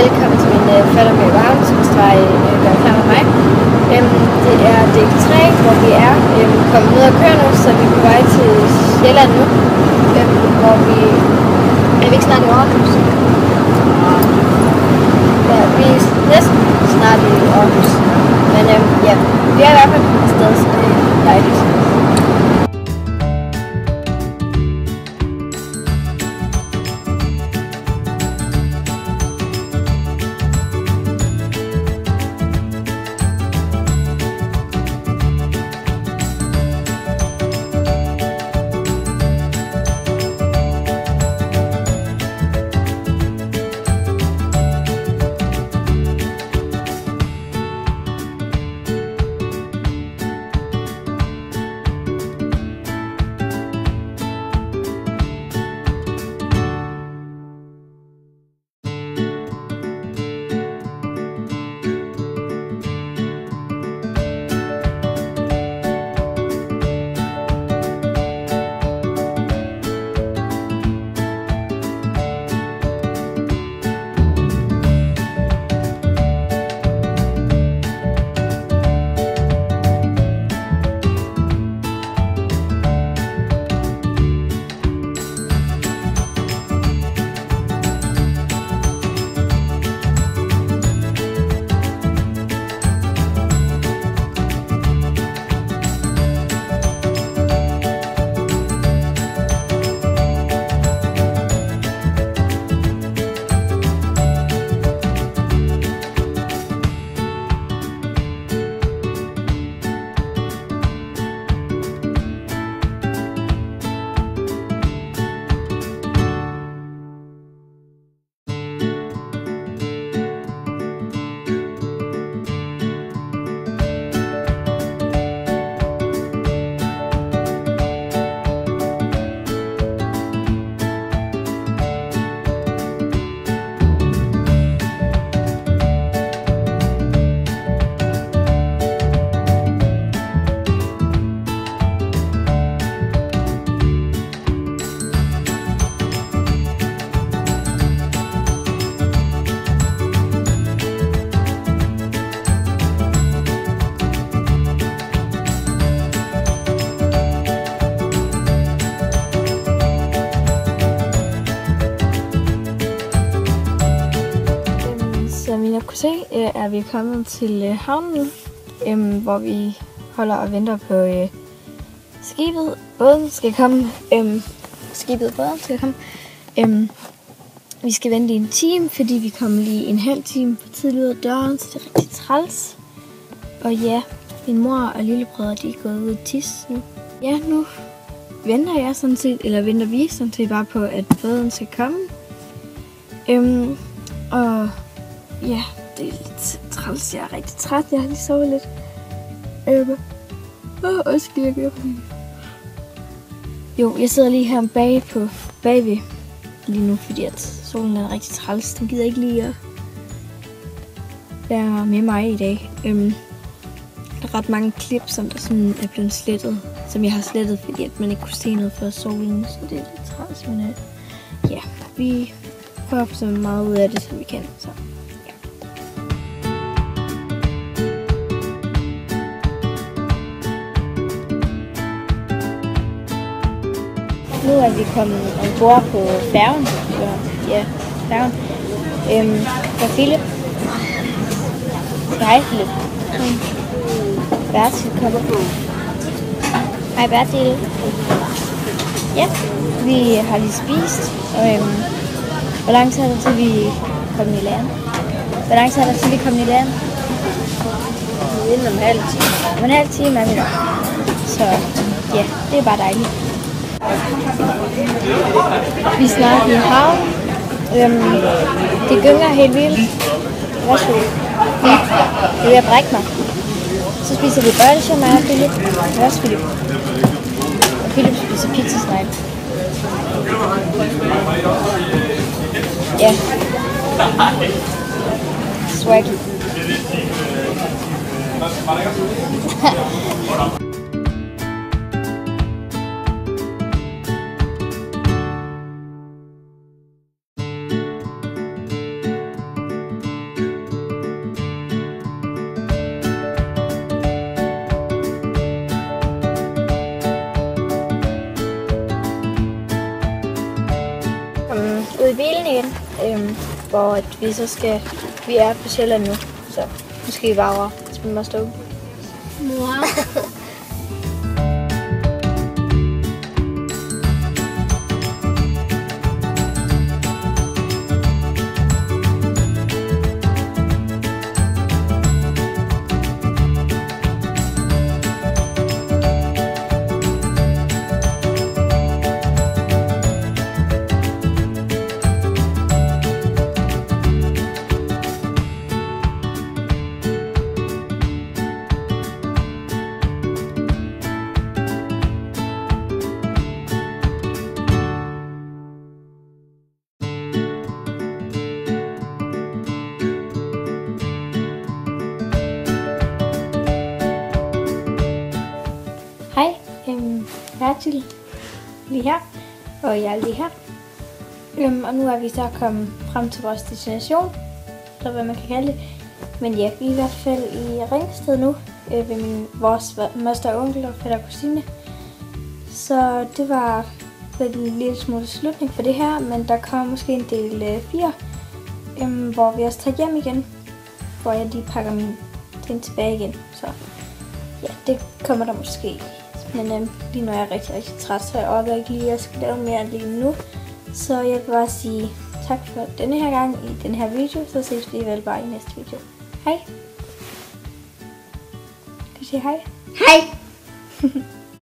velkommen til min fætter med varme, som skal gøre klar med mig. Det er del 3, hvor vi er kommet ned og køre nu, så vi er på vej til Sjælland nu, hvor vi er ikke snart i Aarhus. Ja, vi er næsten snart i Aarhus, men ja, vi er i hvert fald et sted, så det er dejligt. Som I nok kunne se, er vi kommet til havnen, hvor vi holder og venter på skibet. Båden skal komme. Vi skal vente i en time, fordi vi kommer lige en halv time for tidligt ud af døren, så det er rigtig træls. Og ja, min mor og lillebrødre, de er gået ud og tisse nu. Ja, nu venter vi sådan set bare på, at båden skal komme. Og ja, det er lidt træls. Jeg er rigtig træt. Jeg har lige sovet lidt. Jeg sidder lige her bagved lige nu, fordi at solen er rigtig træls. Den gider ikke lige at være med mig i dag. Der er ret mange klip, som der sådan er blevet slettet, som jeg har slettet, fordi at man ikke kunne se noget før solen, så det er lidt træls. Men ja, vi prøver at få så meget ud af det, som vi kan. Så. Nu er vi kommet ombord på færgen. Ja, færgen. For Philip. Hej Philip. Bertil kommer på. Hej Bertil. Ja, vi har lige spist. Og hvor lang tid er der til vi kommer i land? Hvor lang tid er der til vi kommer i land? Inden om en halv time. Om en halv time er vi der. Så ja, det er bare dejligt. Vi er snart i havn. Det gynger helt vildt. Værsgo. Det er ved at brække mig. Så spiser vi bøjlesjær med og Philip. Værsgo Philip. Og Philip spiser pizzasnegle. Ja. Swaggy. hvor vi så skal, vi er på Sjælland nu, så måske bare over til mig stå. Mor. Hej, Bertil lige her, og jeg er lige her. Og nu er vi så kommet frem til vores destination, eller hvad man kan kalde det. Men ja, vi er i hvert fald i Ringsted nu, ved vores moster og onkel og fætter og kusine. Så det var en lille smule slutning for det her, men der kommer måske en del 4, hvor vi også tager hjem igen, hvor jeg lige pakker min ting tilbage igen. Så ja, det kommer der måske. Men lige nu er jeg rigtig, rigtig træt, så jeg orker ikke lige at skal lave mere lige nu. Så jeg vil bare sige tak for denne her gang i den her video, så ses vi vel bare i næste video. Hej! Kan du sige hej? Hej!